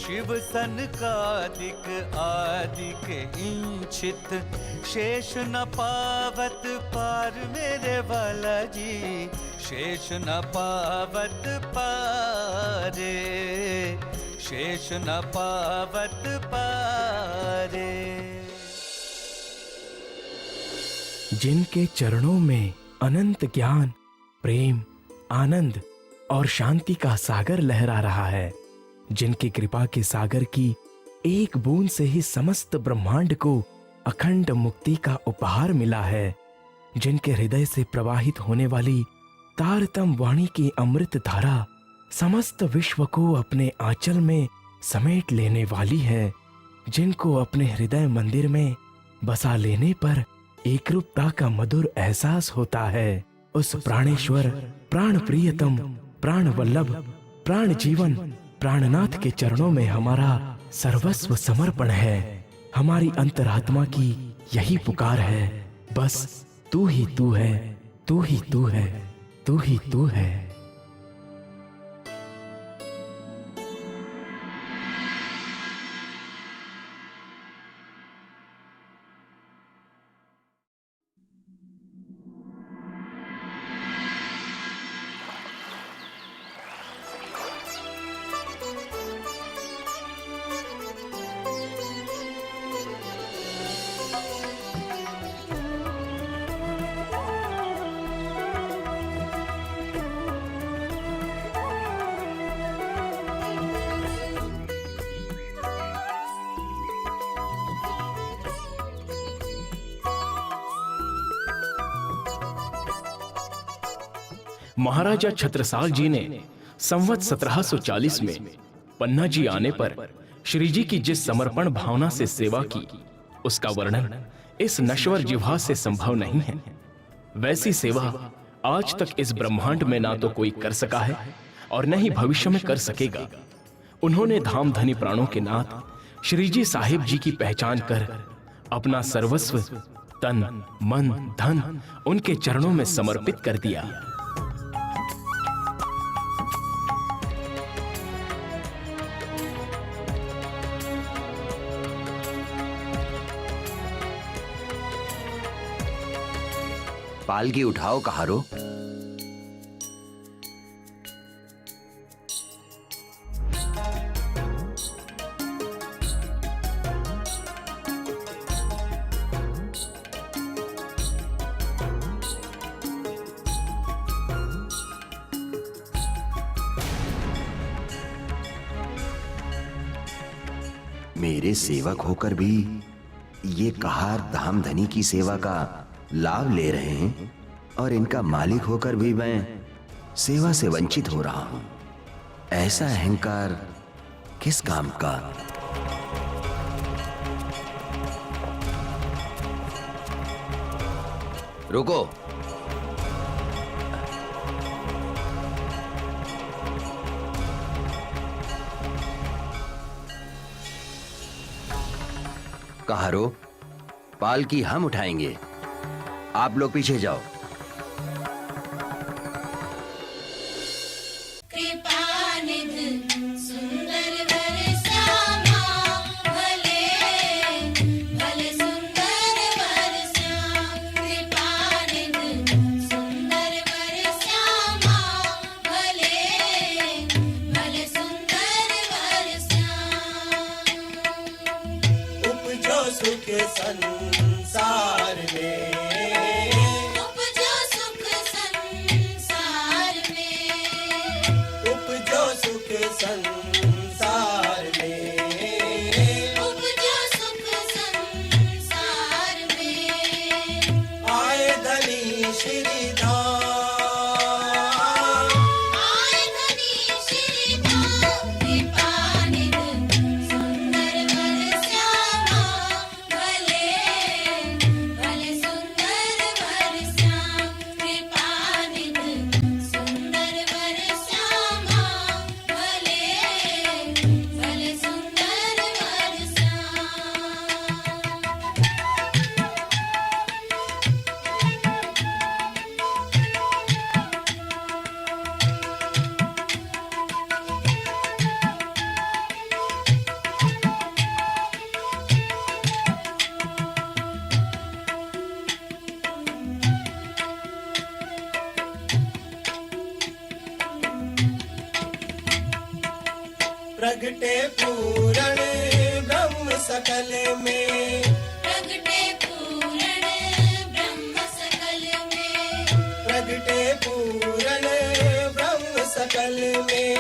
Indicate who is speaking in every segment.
Speaker 1: शिव सनकादिक आदिक इंचित, शेष न पावत पार मेरे वाला जी, शेष न पावत पारे, शेष न पावत पारे।
Speaker 2: जिनके चरणों में अनंत ज्ञान, प्रेम, आनंद और शांति का सागर लहरा रहा है, जिनकी कृपा के सागर की एक बूंद से ही समस्त ब्रह्मांड को अखंड मुक्ति का उपहार मिला है, जिनके हृदय से प्रवाहित होने वाली तारतम वाणी की अमृत धारा समस्त विश्व को अपने आंचल में समेट लेने वाली है, जिनको अपने हृदय मंदिर में बसा लेने पर एकरूपता का मधुर एहसास होता है, उस प्राणेश्वर, प्राण प्रियतम, प्राण वल्लभ, प्राण जीवन, प्राणनाथ के चरणों में हमारा सर्वस्व समर्पण है। हमारी अंतरात्मा की यही पुकार है, बस तू ही तू है, तू ही तू है, तू ही तू है। महाराजा छत्रसाल जी ने संवत 1740 में पन्ना जी आने पर श्री जी की जिस समर्पण भावना से सेवा की, उसका वर्णन इस नश्वर जिह्वा से संभव नहीं है। वैसी सेवा आज तक इस ब्रह्मांड में ना तो कोई कर सका है और न ही भविष्य में कर सकेगा। उन्होंने धाम धनी प्राणों के नाथ श्री जी साहिब जी की पहचान कर अपना सर्वस्व, तन, मन, धन उनके चरणों में समर्पित कर दिया।
Speaker 3: पालकी उठाओ कहारो। मेरे सेवक होकर भी ये कहार धाम धनी की सेवा का लाभ ले रहे हैं और इनका मालिक होकर भी मैं सेवा से वंचित हो रहा हूं। ऐसा अहंकार किस काम का? रुको। कहारो, पालकी हम उठाएंगे, आप लोग पीछे जाओ।
Speaker 4: सुख संसार में, उपजो सुख संसार में, उपजो सुख संसार में, उपजो सुख संसार में। आए धनी श्री धाम, आए धनी श्री धाम, कृपा निधि सुंदर वर श्यामा,
Speaker 5: प्रगटे पूरण ब्रह्म सकल में,
Speaker 4: प्रगटे पूरण ब्रह्म सकल में,
Speaker 5: प्रगटे पूरण ब्रह्म सकल में,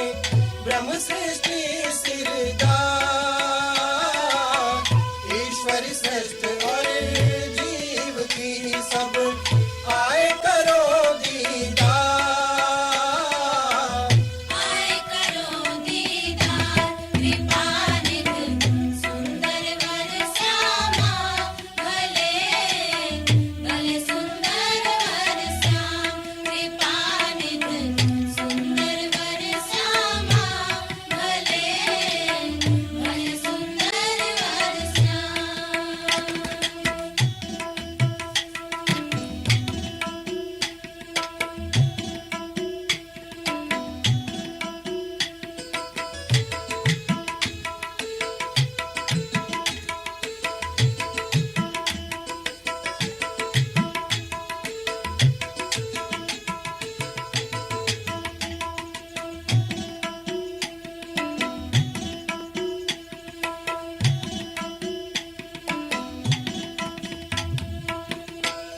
Speaker 5: ब्रह्म सृष्टि सिरदा, ईश्वर श्रेष्ठ और जीव की सब आए करो दीदार,
Speaker 4: आए करो दीदार, कृपा निध सुंदर वर श्यामा, भले भले सुंदर वर श्याम, कृपा निध सुंदर वर श्यामा, भले भले सुंदर वर श्याम।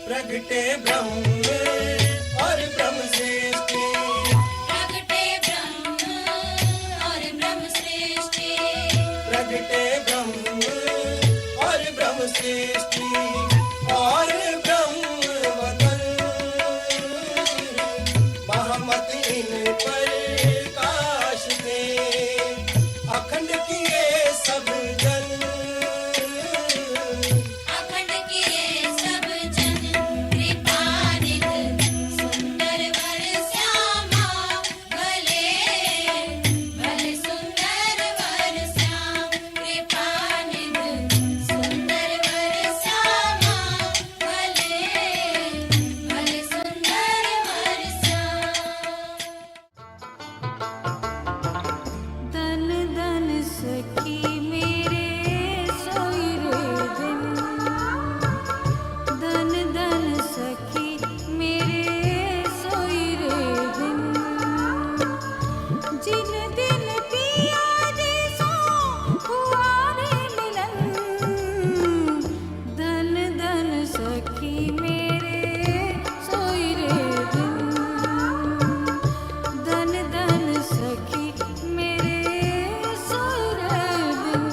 Speaker 5: प्रगटे ब्रह्म और ब्रह्म सृष्टि,
Speaker 4: प्रगटे ब्रह्म और ब्रह्म सृष्टि,
Speaker 5: प्रगटे ब्रह्म और ब्रह्म सृष्टि, और ब्रह्म वदन महमत इन पर काश दे, अखंड किए सब जन,
Speaker 4: अखंड किए सब जन, कृपा निध सुंदर वर श्यामा, भले भले सुंदर वर श्याम, कृपा निध सुंदर वर श्यामा, भले भले सुंदर वर श्याम। धन धन सखी मेरे सोई रे दिन, धन धन सखी मेरे सोई रे दिन, जिन दिन पिया जी सो हुआ रे मिलन, धन धन सखी मेरे सोई रे दिन, धन धन सखी मेरे सोई रे दिन।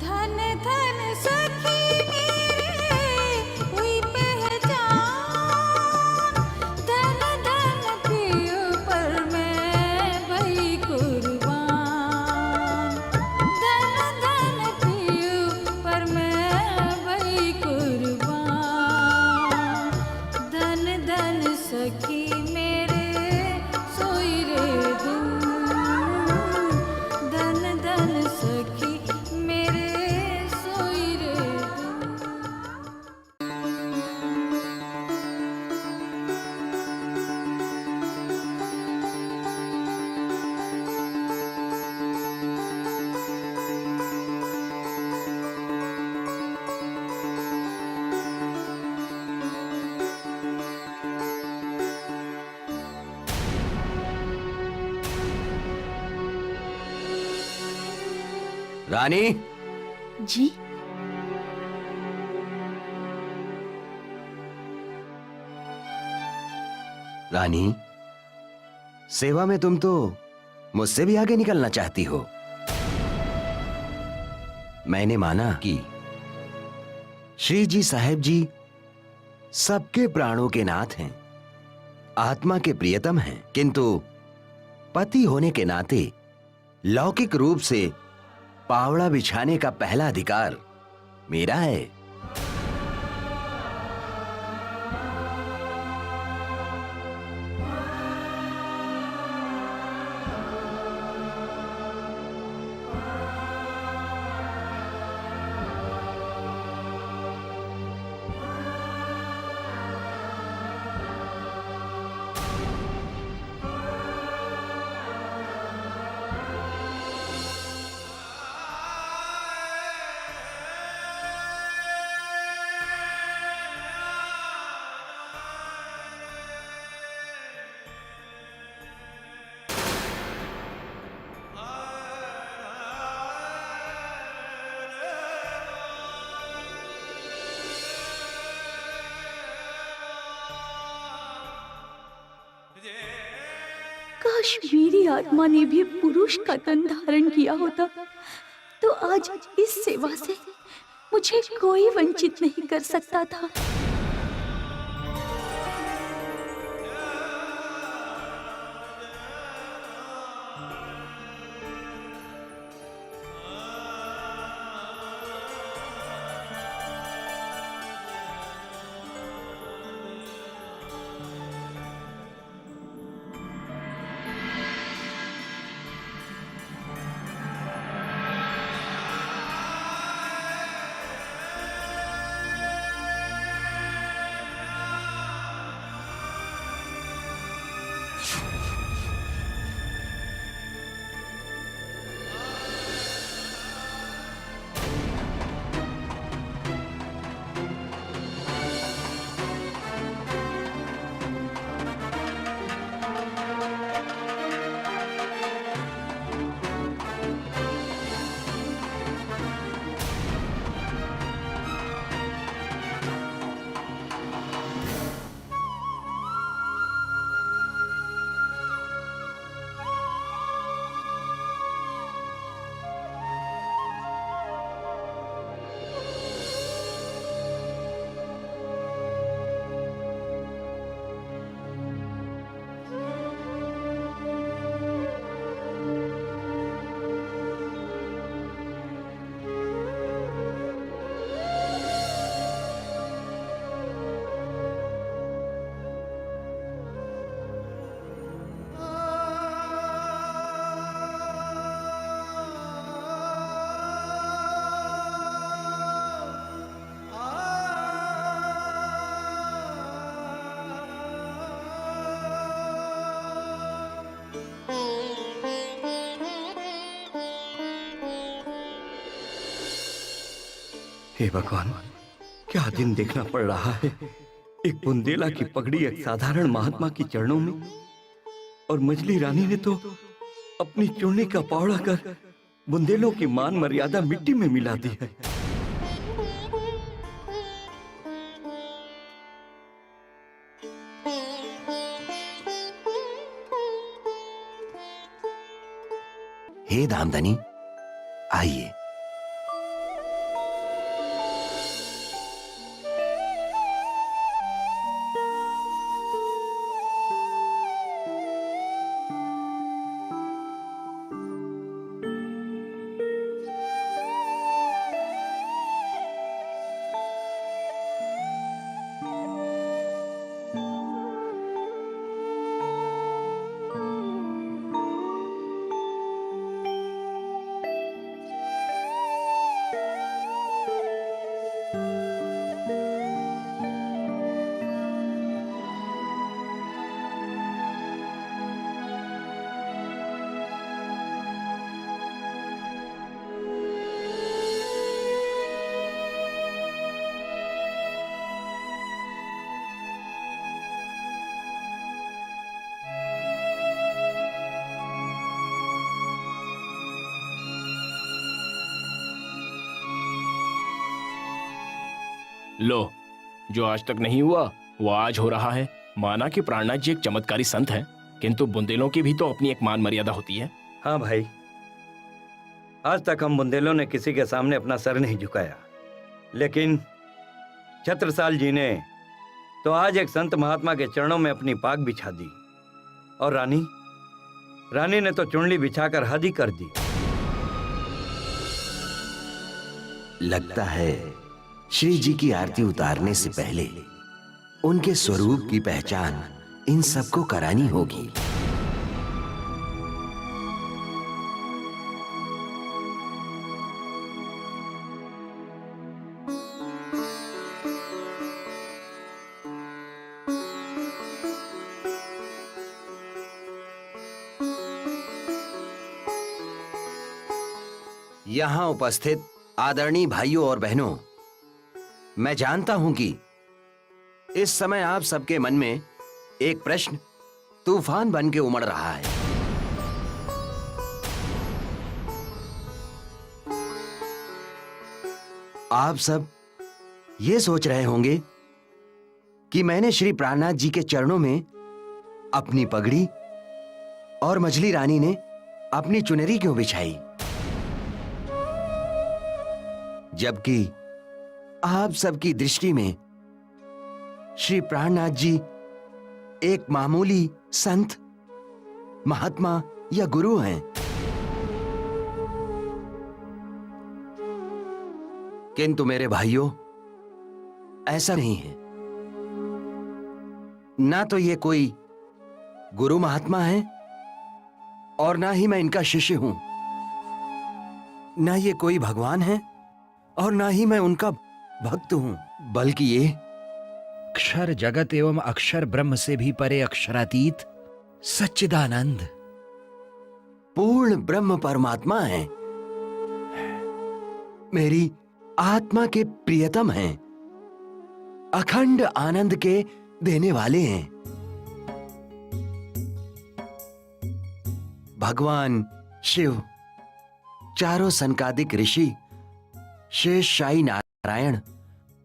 Speaker 4: धन धन सखी मेरे हुई पहचान, धन धन पियो पर मैं भई कुर्बान, धन धन पियो पर मैं भई कुर्बान, धन धन सखी मेरे सोई रे दिन, धन धन सखी मेरे सोई रे दिन।
Speaker 3: रानी,
Speaker 6: जी
Speaker 3: रानी, सेवा में तुम तो मुझसे भी आगे निकलना चाहती हो। मैंने माना कि श्री जी साहेब जी सबके प्राणों के नाथ हैं, आत्मा के प्रियतम हैं, किंतु पति होने के नाते लौकिक रूप से पावड़ा बिछाने का पहला अधिकार मेरा है।
Speaker 4: काश मेरी आत्मा ने भी पुरुष का तन धारण किया होता, तो आज इस सेवा से मुझे कोई वंचित नहीं कर सकता था।
Speaker 6: हे भगवान, क्या दिन देखना पड़ रहा है। एक बुंदेला की पगड़ी एक साधारण महात्मा के चरणों में, और मछली रानी ने तो अपनी चुन्नी का पौड़ा कर बुंदेलों की मान मर्यादा मिट्टी में मिला दी है।
Speaker 3: हे धामधनी, आइए।
Speaker 2: लो, जो आज तक नहीं हुआ वो आज हो रहा है। माना कि प्राणनाथ जी एक चमत्कारी संत हैं, किंतु बुंदेलों की भी तो अपनी एक मान मर्यादा होती है।
Speaker 6: हाँ भाई, आज तक हम बुंदेलों ने किसी के सामने अपना सर नहीं झुकाया, लेकिन छत्रसाल जी ने तो आज एक संत महात्मा के चरणों में अपनी पाग बिछा दी, और रानी ने तो चुनली बिछाकर हद ही कर दी।
Speaker 3: लगता है श्री जी की आरती उतारने से पहले उनके स्वरूप की पहचान इन सबको करानी होगी। यहां उपस्थित आदरणीय भाइयों और बहनों, मैं जानता हूं कि इस समय आप सबके मन में एक प्रश्न तूफान बन के उमड़ रहा है। आप सब ये सोच रहे होंगे कि मैंने श्री प्राणनाथ जी के चरणों में अपनी पगड़ी और मछली रानी ने अपनी चुनरी क्यों बिछाई? जबकि आप सबकी दृष्टि में श्री प्राणनाथ जी एक मामूली संत, महात्मा या गुरु हैं। किंतु मेरे भाइयों, ऐसा नहीं है। ना तो ये कोई गुरु महात्मा है और ना ही मैं इनका शिष्य हूं। ना ये कोई भगवान है और ना ही मैं उनका भक्त हूं, बल्कि ये अक्षर जगत एवं अक्षर ब्रह्म से भी परे अक्षरातीत सच्चिदानंद पूर्ण ब्रह्म परमात्मा है। मेरी आत्मा के प्रियतम हैं, अखंड आनंद के देने वाले हैं। भगवान शिव, चारों सनकादिक ऋषि, शेषशाही नारायण,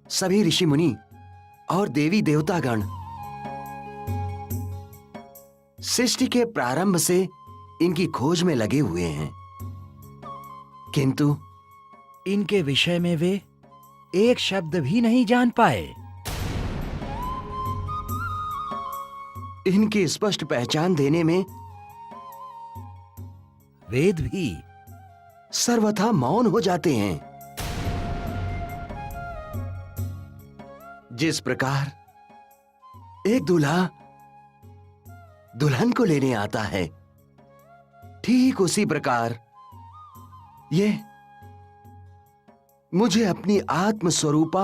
Speaker 3: सभी ऋषि मुनि और देवी देवतागण सृष्टि के प्रारंभ से इनकी खोज में लगे हुए हैं, किंतु इनके विषय में वे एक शब्द भी नहीं जान पाए। इनकी स्पष्ट पहचान देने में वेद भी सर्वथा मौन हो जाते हैं। जिस प्रकार एक दूल्हा दुल्हन को लेने आता है, ठीक उसी प्रकार ये मुझे अपनी आत्म स्वरूपा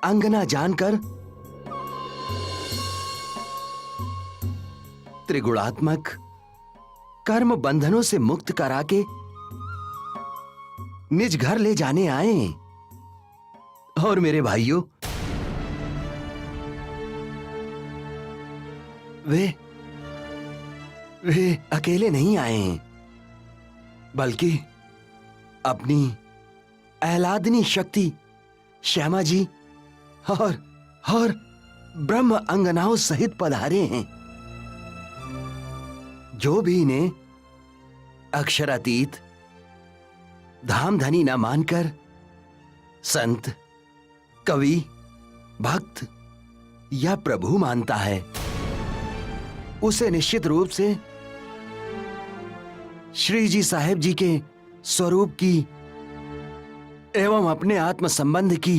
Speaker 3: अंगना जानकर त्रिगुणात्मक कर्म बंधनों से मुक्त करा के निज घर ले जाने आए। और मेरे भाइयों, वे अकेले नहीं आए हैं, बल्कि अपनी आह्लादनी शक्ति श्यामा जी और ब्रह्म अंगनाओं सहित पधारे हैं, जो भी इन्हें अक्षरातीत धामधनी न मानकर संत, कवि, भक्त या प्रभु मानता है, उसे निश्चित रूप से श्री जी साहेब जी के स्वरूप की एवं अपने आत्म संबंध की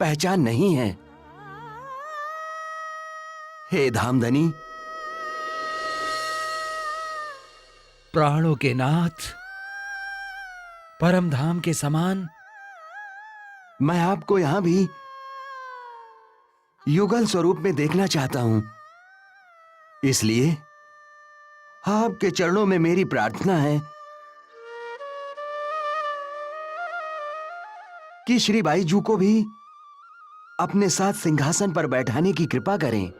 Speaker 3: पहचान नहीं है। हे धामधनी, प्राणों के नाथ, परम धाम के समान मैं आपको यहां भी युगल स्वरूप में देखना चाहता हूं। इसलिए आपके चरणों में मेरी प्रार्थना है कि श्री बाईजू को भी अपने साथ सिंहासन पर बैठाने की कृपा करें।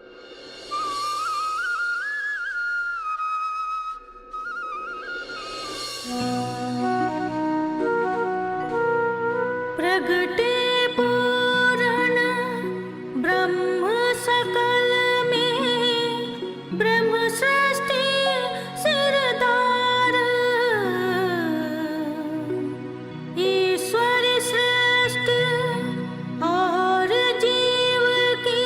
Speaker 7: प्रगटे पूर्ण ब्रह्म सकल में, ब्रह्म सृष्टि सिरदार, ईश्वर सृष्टि और जीव की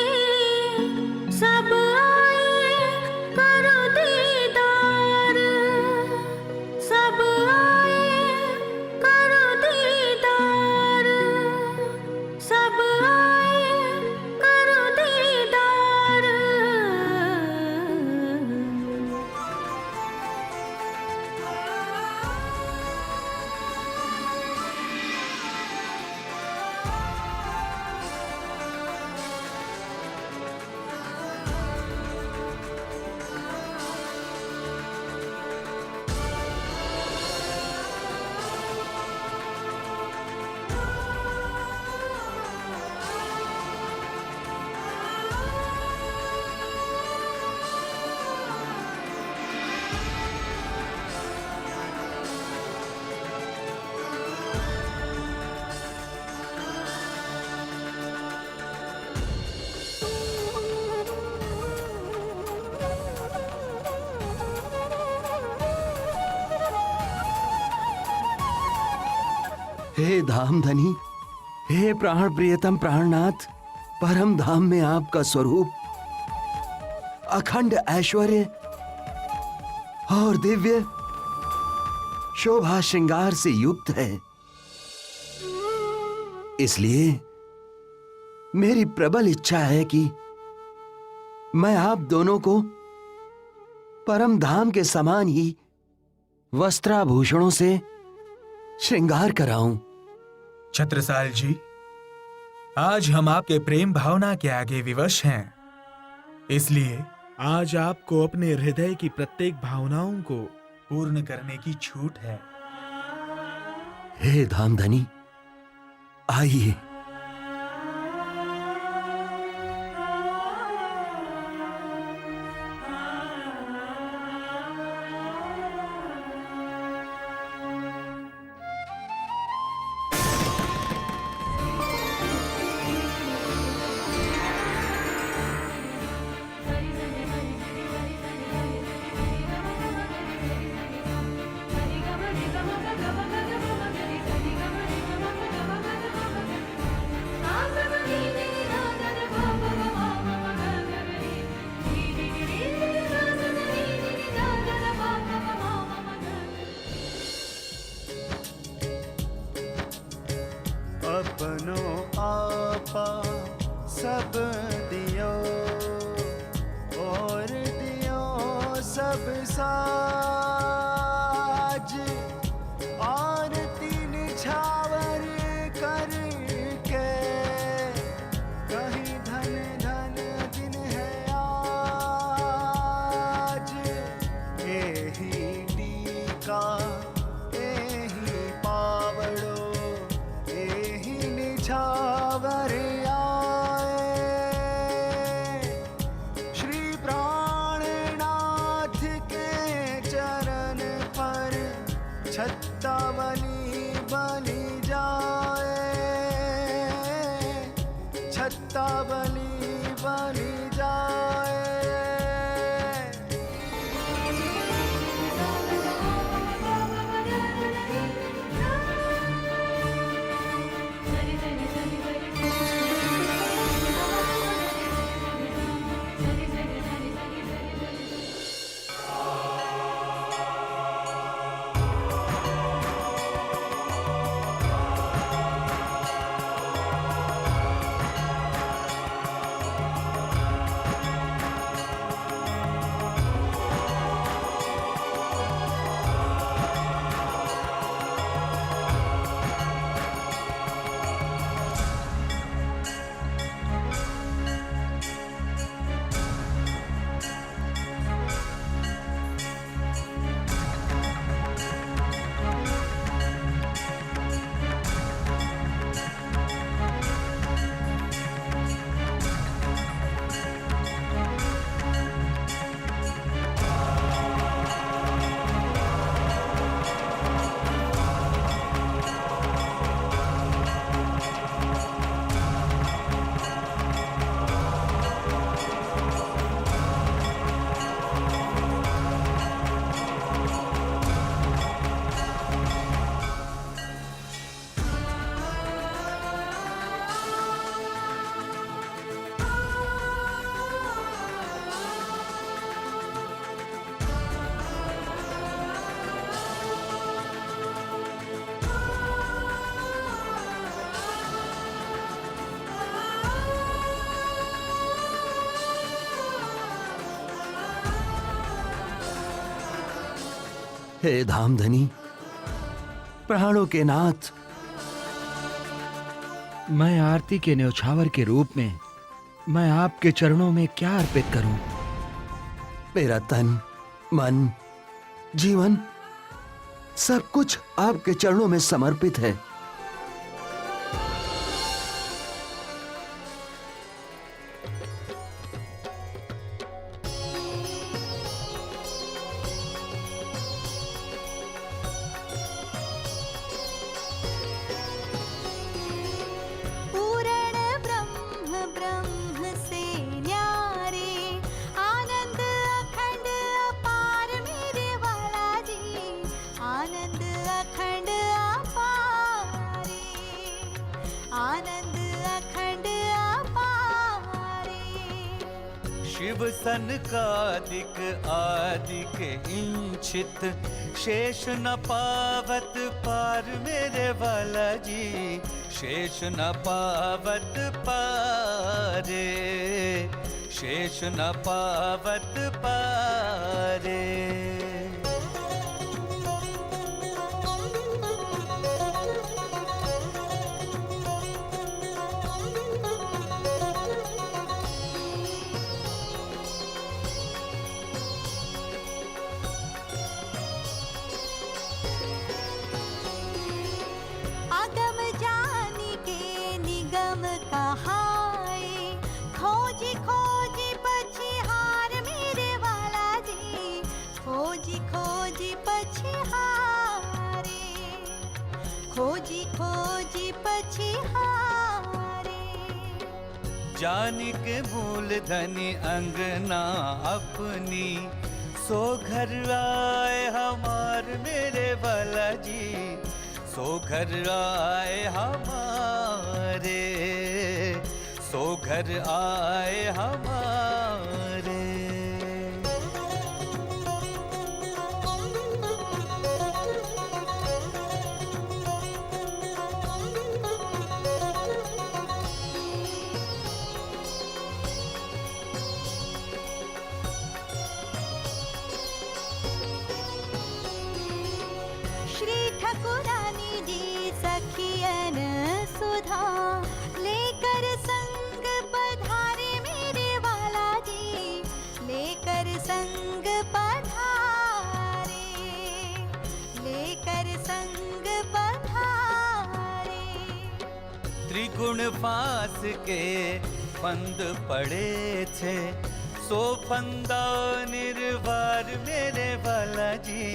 Speaker 3: हे धामधनी, हे प्राण प्रियतम प्राणनाथ, परम धाम में आपका स्वरूप अखंड ऐश्वर्य और दिव्य शोभा श्रृंगार से युक्त है। इसलिए मेरी प्रबल इच्छा है कि मैं आप दोनों को परम धाम के समान ही वस्त्राभूषणों से श्रृंगार कराऊं।
Speaker 8: छत्रसाल जी, आज हम आपके प्रेम भावना के आगे विवश हैं, इसलिए आज आपको अपने हृदय की प्रत्येक भावनाओं को पूर्ण करने की छूट है।
Speaker 3: हे धामधनी, आइए।
Speaker 1: अपनो आपा सब दियो और दियो सब साज, आरती निछावर करके कहीं धन धन दिन है आज। एही टीका एही पावड़ो एही निछावर आए, श्री प्राणनाथ के चरण पर छत्तावली बलि जाए, छत्तावली बलि जाए। हे धामधनी, प्राणों के नाथ, मैं आरती के न्यौछावर के रूप में मैं आपके चरणों में क्या अर्पित करूं? मेरा तन, मन, जीवन सब कुछ आपके चरणों में समर्पित है।
Speaker 7: आनंद अखंड अपार
Speaker 9: शिव सनकादिक आदिक इंचित शेष न पावत पार मेरे वाला जी, शेष न पावत पारे, शेष न पावत पारे।
Speaker 7: अगम जानी के निगम कहाए, खोजी खोजी पछिहार मेरे वाला जी, खोजी खोजी पछिहारे, खोजी खोजी पछिहारे।
Speaker 9: जानी के मूल धनी अंगना अपनी, सो घर आए हमार मेरे वाला जी, सो घर आए हमारे, सो घर आए हमारे।
Speaker 7: श्री ठकुरानी जी सखियन सुधा, लेकर संग पधारे मेरे वाला जी, लेकर संग पधारे, लेकर संग पधारे।
Speaker 9: त्रिगुण फास के फंद पड़े थे, सो फंदा निर्वार मेरे वाला जी,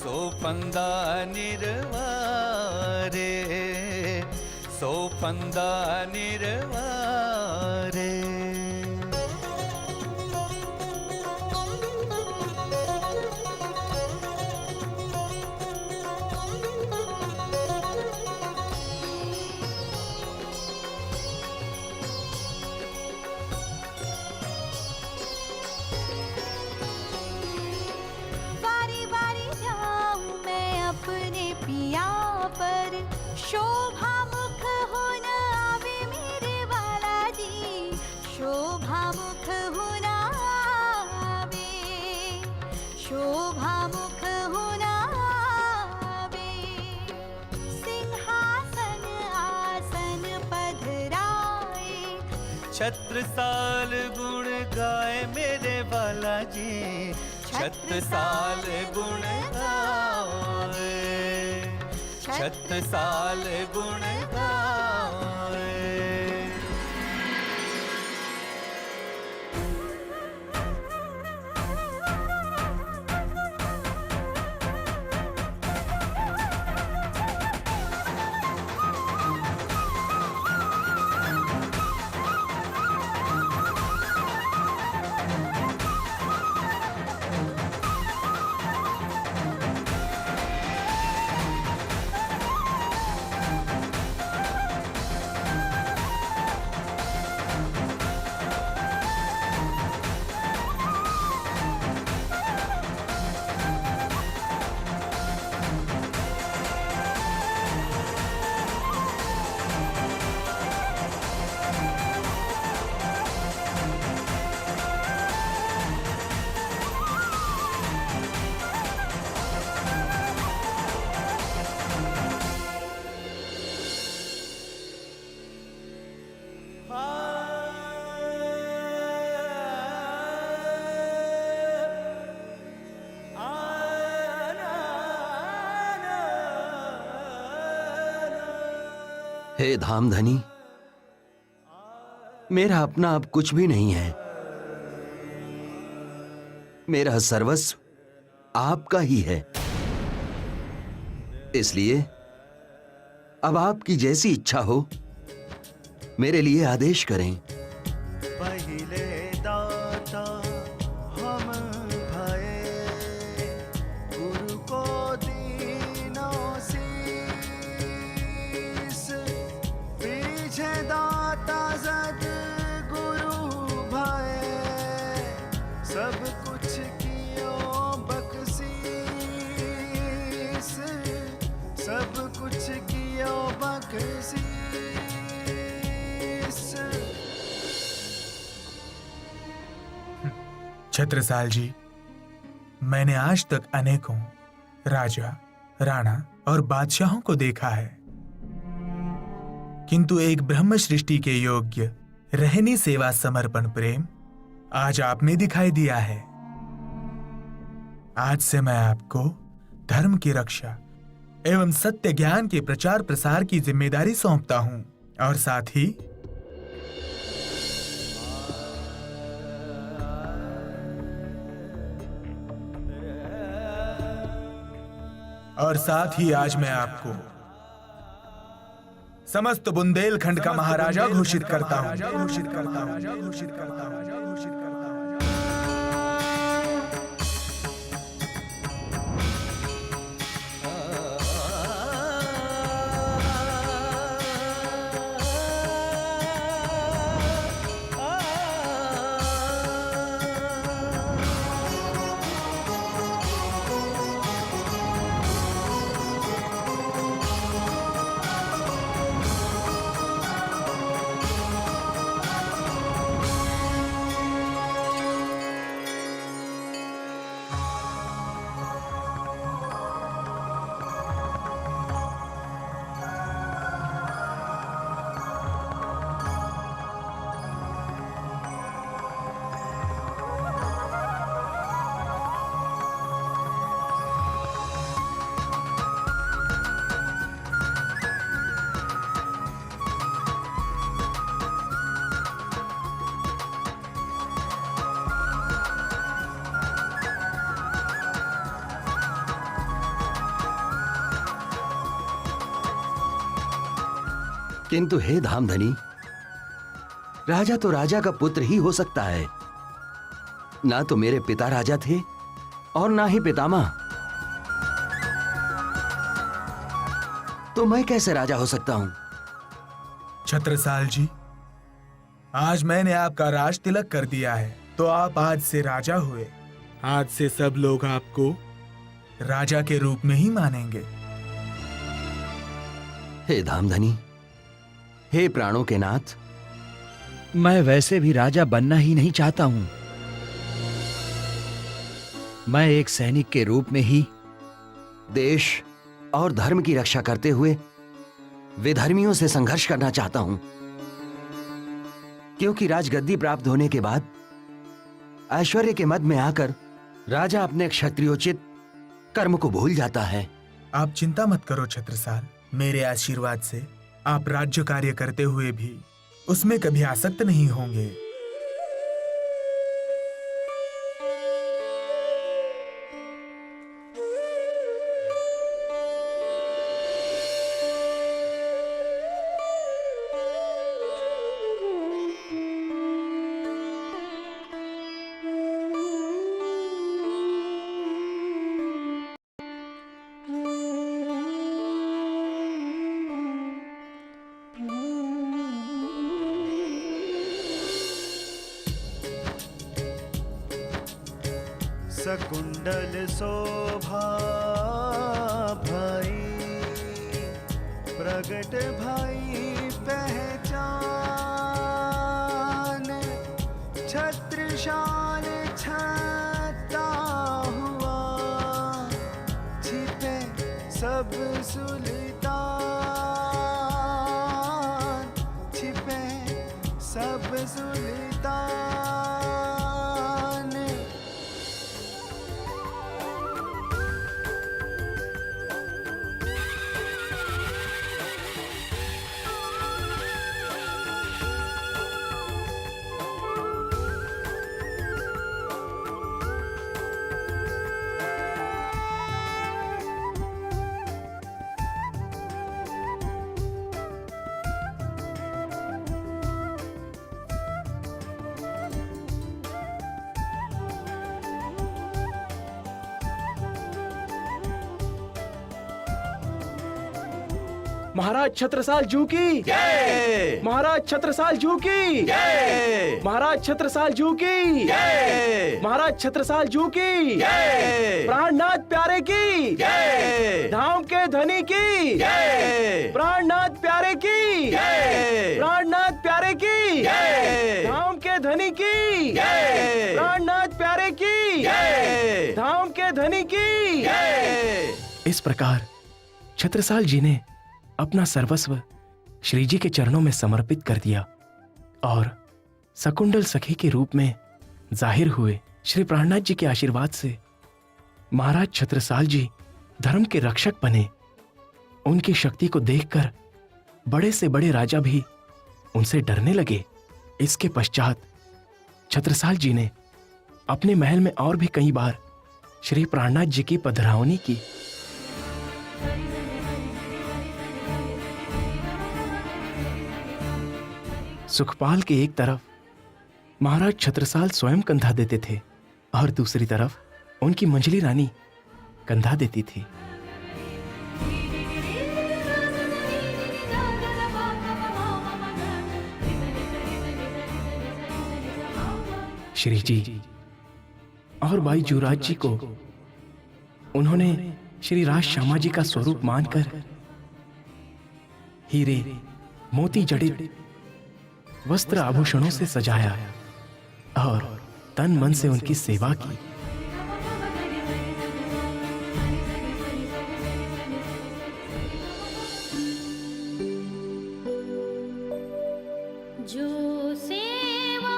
Speaker 9: सो फंदा निर्वारे, सो फंदा निर्वारे।
Speaker 7: बारी बारी जाऊं मैं अपने पिया पर, शोभा मुख होना आवे मेरे वाला जी, शोभा मुख होना आवे, शोभा मुख होना आवे। सिंहासन आसन पधराए,
Speaker 9: छत्रसाल गुण गाए मेरे वाला जी, छत्रसाल गुण गाए, छत्रसाल गुण गाए।
Speaker 3: हे धामधनी, मेरा अपना अब कुछ भी नहीं है। मेरा सर्वस्व आपका ही है। इसलिए अब आपकी जैसी इच्छा हो मेरे लिए आदेश करें।
Speaker 9: पहिले दाता हम भये, गुरु को दीनो शीस, पीछे दाता सद गुरु भये, कुछ कियो बख्शीस, सब कुछ कियो बख्शीस।
Speaker 8: छत्रसाल जी, मैंने आज तक अनेकों राजा, राणा और बादशाहों को देखा है, किंतु एक ब्रह्म सृष्टि के योग्य रहनी सेवा समर्पण प्रेम आज आप में दिखाई दिया है। आज से मैं आपको धर्म की रक्षा एवं सत्य ज्ञान के प्रचार प्रसार की जिम्मेदारी सौंपता हूं, और साथ ही आज मैं आपको समस्त बुंदेलखंड का महाराजा घोषित करता हूं।
Speaker 3: किंतु हे धामधनी, राजा तो राजा का पुत्र ही हो सकता है। ना तो मेरे पिता राजा थे और ना ही पितामह, तो मैं कैसे राजा हो सकता हूं?
Speaker 8: छत्रसाल जी, आज मैंने आपका राज तिलक कर दिया है, तो आप आज से राजा हुए। आज से सब लोग आपको राजा के रूप में ही मानेंगे।
Speaker 3: हे धामधनी, हे प्राणों के नाथ,
Speaker 1: मैं वैसे भी राजा बनना ही नहीं चाहता हूं। मैं एक सैनिक के रूप में ही
Speaker 3: देश और धर्म की रक्षा करते हुए विधर्मियों से संघर्ष करना चाहता हूं, क्योंकि राजगद्दी प्राप्त होने के बाद ऐश्वर्य के मद में आकर राजा अपने क्षत्रियोचित कर्म को भूल जाता है।
Speaker 8: आप चिंता मत करो छत्रसाल, मेरे आशीर्वाद से आप राज्य कार्य करते हुए भी उसमें कभी आसक्त नहीं होंगे।
Speaker 9: सकुंडल शोभा भाई, प्रगट भाई पहचान, छत्रशाल छता हुआ, छिपे सब सुल्तान, छिपे सब सुल्तान।
Speaker 2: महाराज छत्रसाल जू की
Speaker 3: जय
Speaker 2: महाराज छत्रसाल जू की
Speaker 3: जय
Speaker 2: महाराज छत्रसाल जू की
Speaker 3: जय
Speaker 2: महाराज छत्रसाल जू की
Speaker 3: जय
Speaker 2: प्राणनाथ प्यारे की
Speaker 3: जय
Speaker 2: धाम के धनी की
Speaker 3: जय
Speaker 2: प्राणनाथ प्यारे की
Speaker 3: जय
Speaker 2: प्राणनाथ प्यारे की
Speaker 3: जय
Speaker 2: धाम के धनी की
Speaker 3: जय
Speaker 2: प्राणनाथ प्यारे की
Speaker 3: जय
Speaker 2: धाम के धनी की
Speaker 3: जय।
Speaker 2: इस प्रकार छत्रसाल जी ने अपना सर्वस्व श्री जी के चरणों में समर्पित कर दिया और शकुंडल सखी के रूप में जाहिर हुए श्री प्राणनाथ जी के आशीर्वाद से महाराज छत्रसाल जी धर्म के रक्षक बने। उनकी शक्ति को देखकर बड़े से बड़े राजा भी उनसे डरने लगे। इसके पश्चात छत्रसाल जी ने अपने महल में और भी कई बार श्री प्राणनाथ जी की पधरावनी की। सुखपाल के एक तरफ महाराज छत्रसाल स्वयं कंधा देते थे और दूसरी तरफ उनकी मंझली रानी कंधा देती थी। श्री जी और भाई जुराज जी को उन्होंने श्री राज श्यामा जी का स्वरूप मानकर हीरे मोती जड़ित वस्त्र आभूषणों से सजाया और तन मन से उनकी सेवा की।
Speaker 4: जो सेवा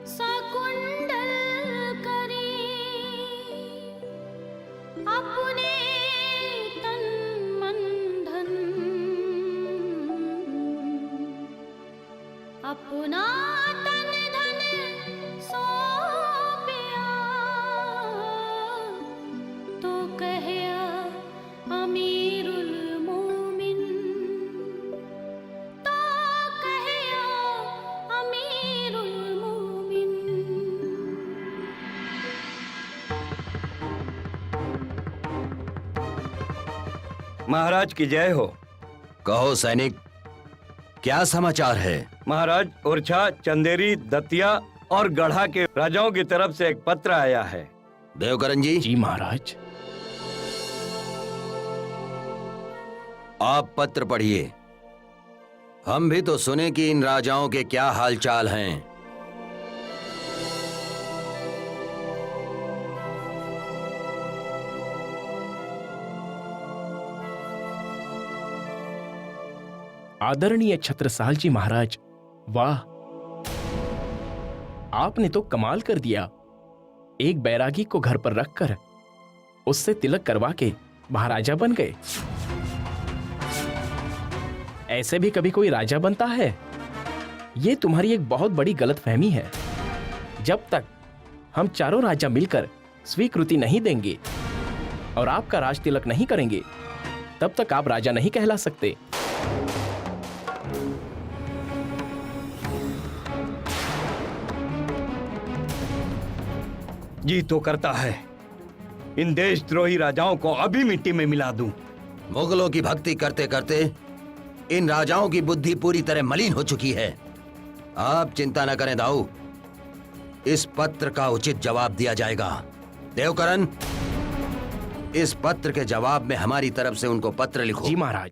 Speaker 4: शकुंडल करी अपने तन मन धन अपना तन धन सौंपिया तो कहया अमीरुल मोमिन तो कहया अमीरुल मोमिन।
Speaker 6: महाराज की जय हो।
Speaker 3: कहो सैनिक, क्या समाचार है?
Speaker 6: महाराज, ओरछा, चंदेरी, दतिया और गढ़ा के राजाओं की तरफ से एक पत्र आया है।
Speaker 3: देवकरण जी,
Speaker 2: जी महाराज।
Speaker 3: आप पत्र पढ़िए। हम भी तो सुने कि इन राजाओं के क्या हालचाल हैं।
Speaker 2: आदरणीय छत्रसाल जी महाराज, वाह, आपने तो कमाल कर दिया। एक बैरागी को घर पर रखकर उससे तिलक करवा के महाराजा बन गए। ऐसे भी कभी कोई राजा बनता है? ये तुम्हारी एक बहुत बड़ी गलतफहमी है। जब तक हम चारों राजा मिलकर स्वीकृति नहीं देंगे और आपका राज तिलक नहीं करेंगे, तब तक आप राजा नहीं कहला सकते।
Speaker 6: जी तो करता है, इन देशद्रोही राजाओं को अभी मिट्टी में मिला दूं।
Speaker 3: मुगलों की भक्ति करते करते इन राजाओं की बुद्धि पूरी तरह मलिन हो चुकी है। आप चिंता न करें दाऊ, इस पत्र का उचित जवाब दिया जाएगा। देवकरण, इस पत्र के जवाब में हमारी तरफ से उनको पत्र लिखो।
Speaker 2: जी महाराज।